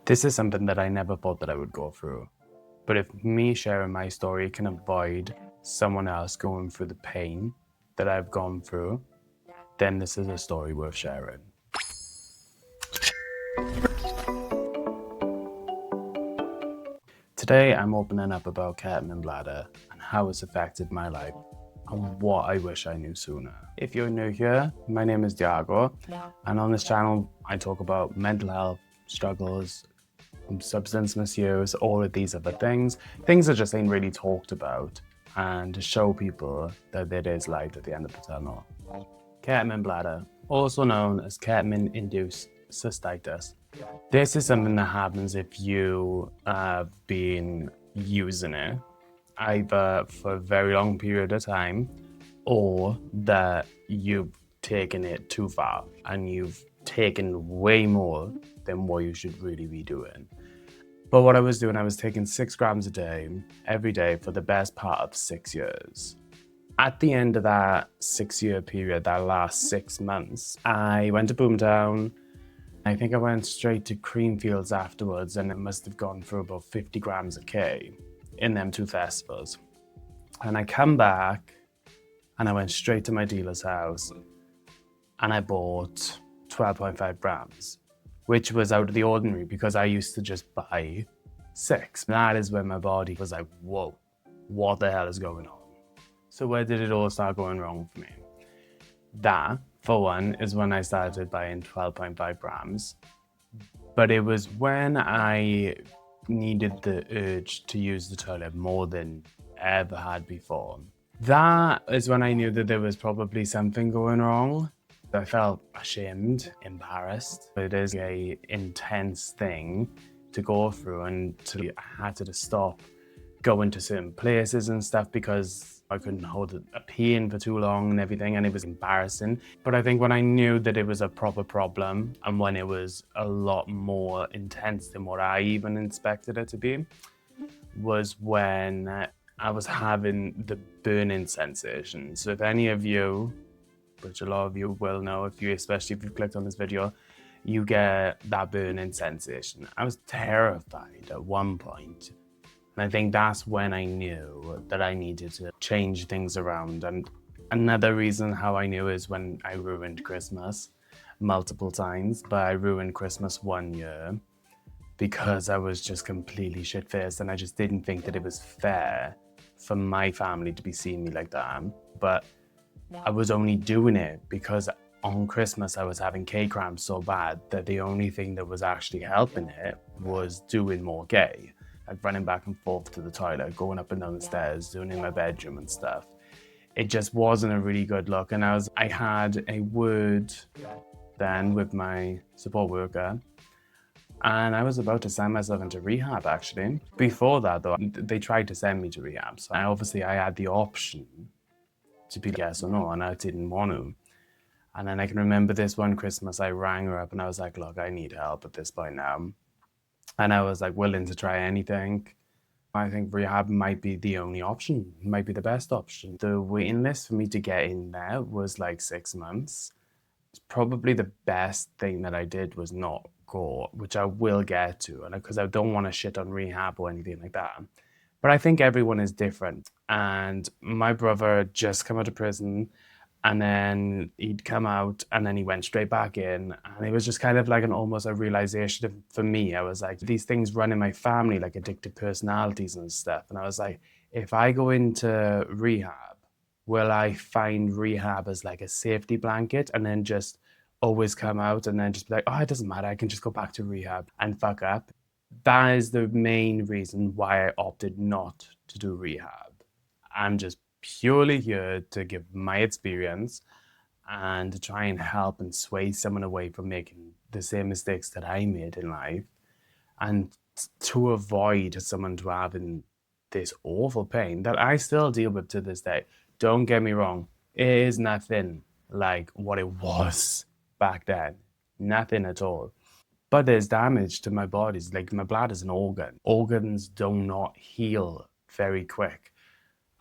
This is something that I never thought that I would go through. But if me sharing my story can avoid someone else going through the pain that I've gone through, then this is a story worth sharing. Today, I'm opening up about Ketamine Bladder and how it's affected my life and what I wish I knew sooner. If you're new here, my name is Diago, and on this channel, I talk about mental health struggles, substance misuse, all of these other things that just ain't really talked about, and to show people that there is light at the end of the tunnel. Ketamine bladder, also known as ketamine-induced cystitis. This is something that happens if you have been using it either for a very long period of time or that you've taken it too far and you've taken way more than what you should really be doing. But what I was doing, I was taking 6 grams a day, every day for the best part of 6 years. At the end of that 6-year period, that last 6 months, I went to Boomtown. I think I went straight to Creamfields afterwards, and it must have gone for about 50 grams a K in them 2 festivals. And I come back and I went straight to my dealer's house and I bought 12.5 grams, which was out of the ordinary because I used to just buy 6. That is when my body was like, whoa, what the hell is going on? So where did it all start going wrong for me? That, for one, is when I started buying 12.5 grams. But it was when I needed the urge to use the toilet more than ever had before. That is when I knew that there was probably something going wrong. I felt ashamed, embarrassed. It is an intense thing to go through, and I had to stop going to certain places and stuff because I couldn't hold a pain for too long and everything, and it was embarrassing. But I think when I knew that it was a proper problem and when it was a lot more intense than what I even expected it to be, was when I was having the burning sensation. So if any of you, which a lot of you will know, especially if you've clicked on this video, you get that burning sensation. I was terrified at one point. And I think that's when I knew that I needed to change things around. And another reason how I knew is when I ruined Christmas multiple times, but I ruined Christmas one year because I was just completely shit-faced and I just didn't think that it was fair for my family to be seeing me like that. But I was only doing it because on Christmas I was having K-cramps so bad that the only thing that was actually helping it was doing more gay. Like running back and forth to the toilet, going up and down the stairs, doing it in my bedroom and stuff. It just wasn't a really good look. And I had a word then with my support worker, and I was about to send myself into rehab actually. Before that though, they tried to send me to rehab. So obviously I had the option to be yes or no, and I didn't want to. And then I can remember this one Christmas, I rang her up and I was like, look, I need help at this point now. And I was like willing to try anything. I think rehab might be the only option, might be the best option. The waiting list for me to get in there was like 6 months. Probably the best thing that I did was not go, which I will get to, and because I don't want to shit on rehab or anything like that. But I think everyone is different. And my brother had just come out of prison, and then he'd come out and then he went straight back in, and it was just kind of like almost a realization for me. I was like, these things run in my family, like addictive personalities and stuff. And I was like, if I go into rehab, will I find rehab as like a safety blanket and then just always come out and then just be like, oh, it doesn't matter, I can just go back to rehab and fuck up? That is the main reason why I opted not to do rehab. I'm just purely here to give my experience and to try and help and sway someone away from making the same mistakes that I made in life, and to avoid someone to having this awful pain that I still deal with to this day. Don't get me wrong, it is nothing like what it was back then. Nothing at all. But there's damage to my body. Like my bladder's an organ. Organs do not heal very quick.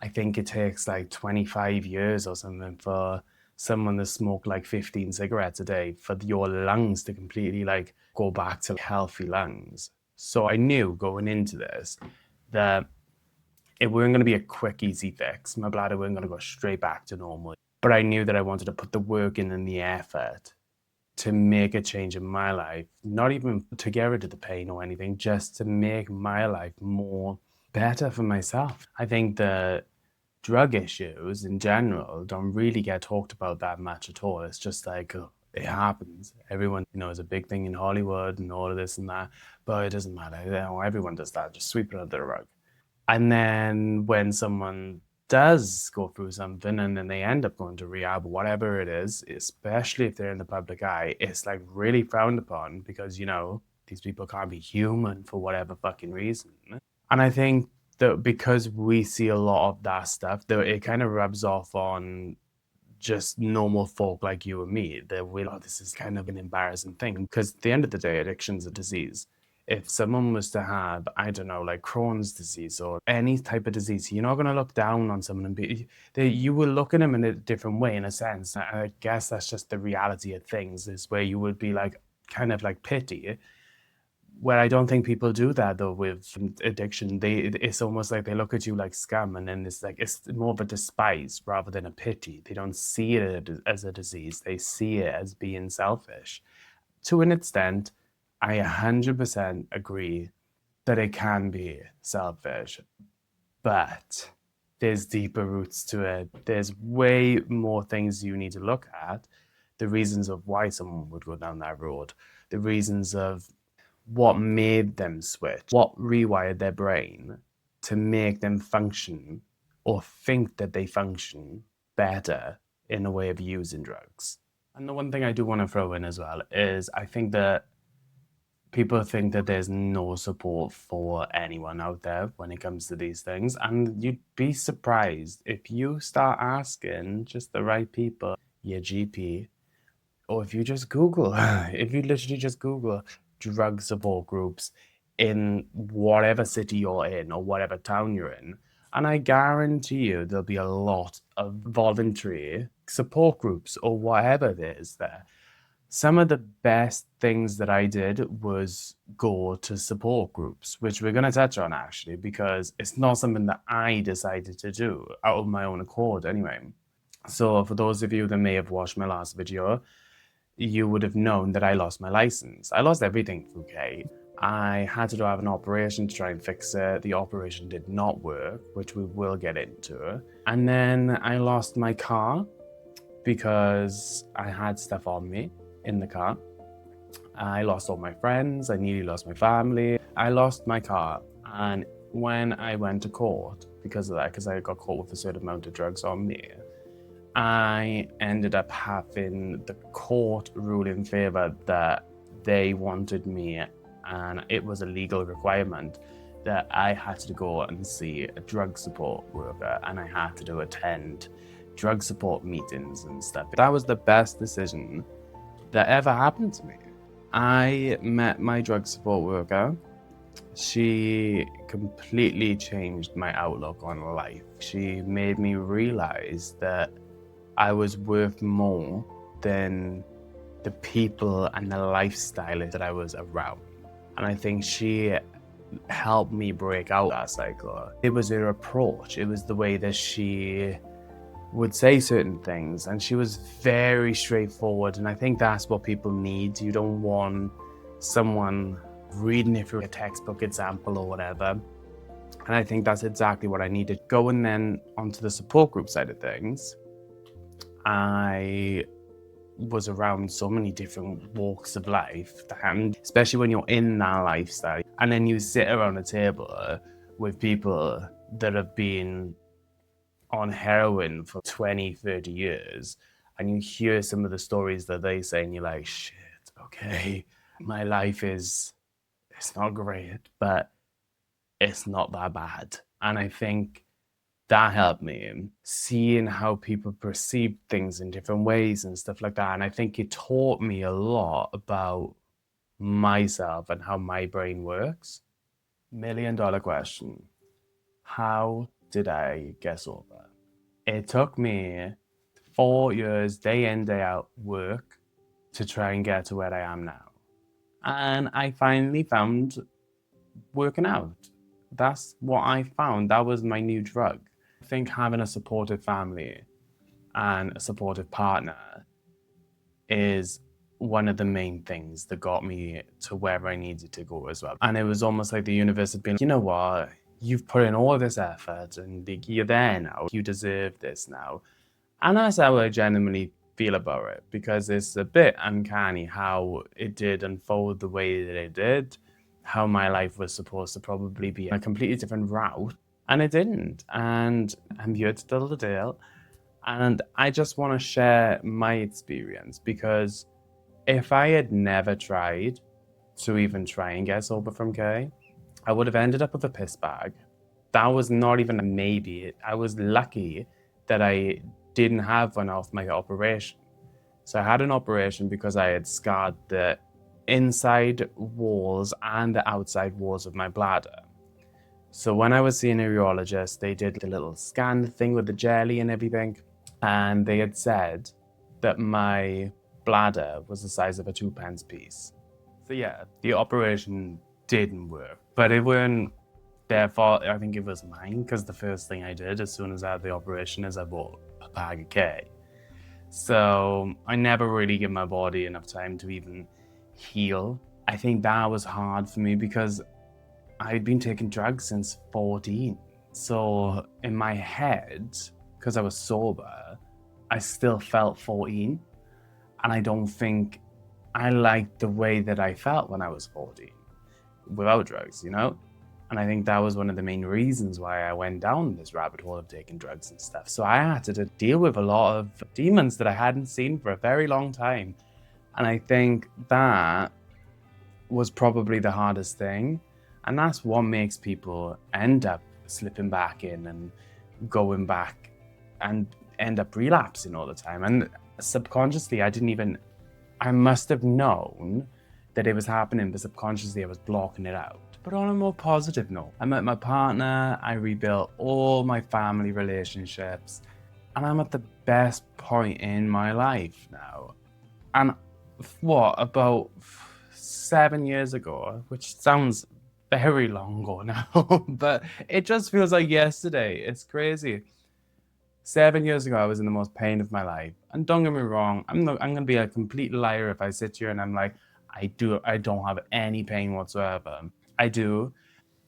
I think it takes like 25 years or something for someone to smoke like 15 cigarettes a day for your lungs to completely like go back to healthy lungs. So I knew going into this that it wasn't going to be a quick, easy fix. My bladder wasn't going to go straight back to normal. But I knew that I wanted to put the work in and the effort to make a change in my life, not even to get rid of the pain or anything, just to make my life more better for myself. I think the drug issues in general don't really get talked about that much at all. It's just like, oh, it happens. Everyone, is a big thing in Hollywood and all of this and that, but it doesn't matter. Everyone does that. Just sweep it under the rug. And then when someone does go through something and then they end up going to rehab, whatever it is, especially if they're in the public eye, it's like really frowned upon because, these people can't be human for whatever fucking reason. And I think that because we see a lot of that stuff, that it kind of rubs off on just normal folk like you and me. That this is kind of an embarrassing thing because at the end of the day, addiction's a disease. If someone was to have, I don't know, like Crohn's disease or any type of disease, you're not going to look down on someone and you will look at them in a different way, in a sense. I guess that's just the reality of things, is where you would be like, kind of like pity. Where I don't think people do that though with addiction. It's almost like they look at you like scum, and then it's more of a despise rather than a pity. They don't see it as a disease. They see it as being selfish. To an extent, I 100% agree that it can be selfish, but there's deeper roots to it. There's way more things you need to look at. The reasons of why someone would go down that road, the reasons of what made them switch, what rewired their brain to make them function or think that they function better in a way of using drugs. And the one thing I do want to throw in as well is I think that people think that there's no support for anyone out there when it comes to these things. And you'd be surprised if you start asking just the right people, your GP, or if you just Google, if you literally just Google drug support groups in whatever city you're in or whatever town you're in, and I guarantee you there'll be a lot of voluntary support groups or whatever it is there. Some of the best things that I did was go to support groups, which we're going to touch on actually, because it's not something that I decided to do out of my own accord anyway. So for those of you that may have watched my last video, you would have known that I lost my license. I lost everything through K. I had to have an operation to try and fix it. The operation did not work, which we will get into. And then I lost my car because I had stuff on me in the car. I lost all my friends. I nearly lost my family. I lost my car. And when I went to court because of that, because I got caught with a certain amount of drugs on me, I ended up having the court rule in favor that they wanted me, and it was a legal requirement that I had to go and see a drug support worker, and I had to attend drug support meetings and stuff. That was the best decision that ever happened to me. I met my drug support worker. She completely changed my outlook on life. She made me realize that I was worth more than the people and the lifestyle that I was around. And I think she helped me break out that cycle. It was her approach. It was the way that she would say certain things, and she was very straightforward. And I think that's what people need. You don't want someone reading it through a textbook example or whatever. And I think that's exactly what I needed. Going then onto the support group side of things, I was around so many different walks of life, and especially when you're in that lifestyle, and then you sit around a table with people that have been on heroin for 20, 30 years, and you hear some of the stories that they say, and you're like, shit, okay, my life it's not great, but it's not that bad. And I think that helped me seeing how people perceive things in different ways and stuff like that. And I think it taught me a lot about myself and how my brain works. $1 million question. How did I get sober? It took me 4 years, day in, day out work to try and get to where I am now. And I finally found working out. That's what I found. That was my new drug. I think having a supportive family and a supportive partner is one of the main things that got me to where I needed to go as well. And it was almost like the universe had been, you know what, you've put in all this effort and you're there now. You deserve this now. And that's how I genuinely feel about it, because it's a bit uncanny how it did unfold the way that it did, how my life was supposed to probably be a completely different route, and it didn't. And I'm here to tell the tale. And I just want to share my experience, because if I had never tried to even try and get sober from K, I would have ended up with a piss bag. That was not even a maybe. I was lucky that I didn't have one off my operation. So I had an operation because I had scarred the inside walls and the outside walls of my bladder. So when I was seeing a urologist, they did the little scan thing with the jelly and everything, and they had said that my bladder was the size of a 2 pence piece. So yeah, the operation didn't work, but it weren't their fault. I think it was mine, because the first thing I did as soon as I had the operation is I bought a bag of K. So I never really give my body enough time to even heal. I think that was hard for me because I'd been taking drugs since 14. So in my head, because I was sober, I still felt 14. And I don't think I liked the way that I felt when I was 14 without drugs, you know? And I think that was one of the main reasons why I went down this rabbit hole of taking drugs and stuff. So I had to deal with a lot of demons that I hadn't seen for a very long time. And I think that was probably the hardest thing. And that's what makes people end up slipping back in and going back and end up relapsing all the time. And subconsciously, I must have known that it was happening, but subconsciously I was blocking it out. But on a more positive note, I met my partner, I rebuilt all my family relationships, and I'm at the best point in my life now. And about 7 years ago, which sounds very long ago now, but it just feels like yesterday. It's crazy. 7 years ago, I was in the most pain of my life. And don't get me wrong, I'm gonna be a complete liar if I sit here and I'm like, I don't have any pain whatsoever. I do,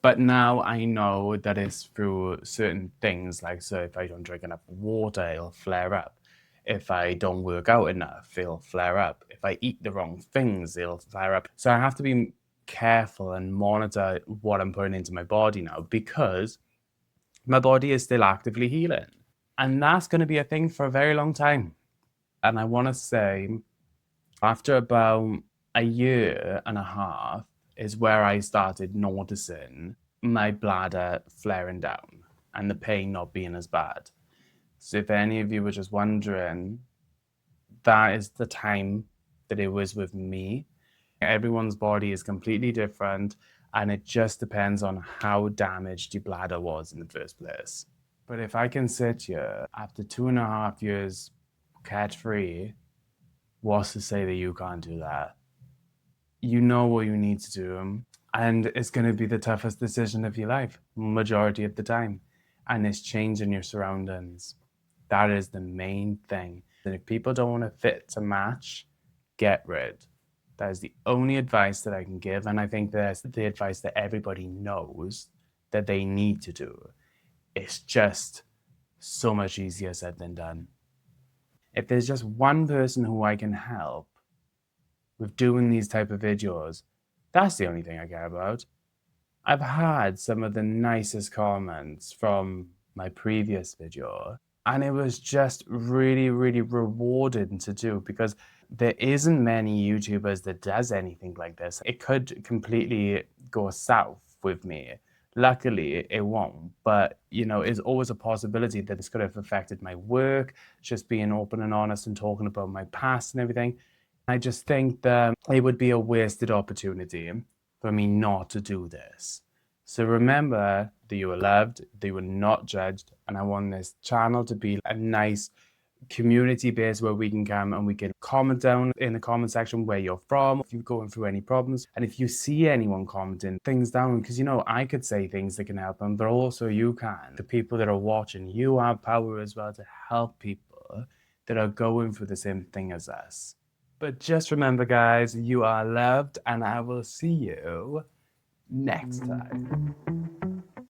but now I know that it's through certain things, like, so if I don't drink enough water, it'll flare up. If I don't work out enough, it'll flare up. If I eat the wrong things, it'll flare up. So I have to be careful and monitor what I'm putting into my body now, because my body is still actively healing. And that's going to be a thing for a very long time. And I want to say, after about a year and a half, is where I started noticing my bladder flaring down and the pain not being as bad. So, if any of you were just wondering, that is the time that it was with me. Everyone's body is completely different, and it just depends on how damaged your bladder was in the first place. But if I can sit here after 2.5 years cat free, what's to say that you can't do that? You know what you need to do, and it's going to be the toughest decision of your life, majority of the time. And it's changing your surroundings. That is the main thing. And if people don't want to fit to match, get rid. That is the only advice that I can give. And I think that's the advice that everybody knows that they need to do. It's just so much easier said than done. If there's just one person who I can help with doing these type of videos, that's the only thing I care about. I've had some of the nicest comments from my previous video, and it was just really, really rewarding to do, because there isn't many YouTubers that does anything like this. It could completely go south with me. Luckily, it won't, but it's always a possibility that this could have affected my work, just being open and honest and talking about my past and everything. I just think that it would be a wasted opportunity for me not to do this. So remember that you were loved, that you were not judged, and I want this channel to be a nice community base where we can come and we can comment down in the comment section where you're from, if you're going through any problems, and if you see anyone commenting things down, because you know, I could say things that can help them, but also you can. The people that are watching, you have power as well to help people that are going through the same thing as us. But just remember, guys, you are loved, and I will see you next time.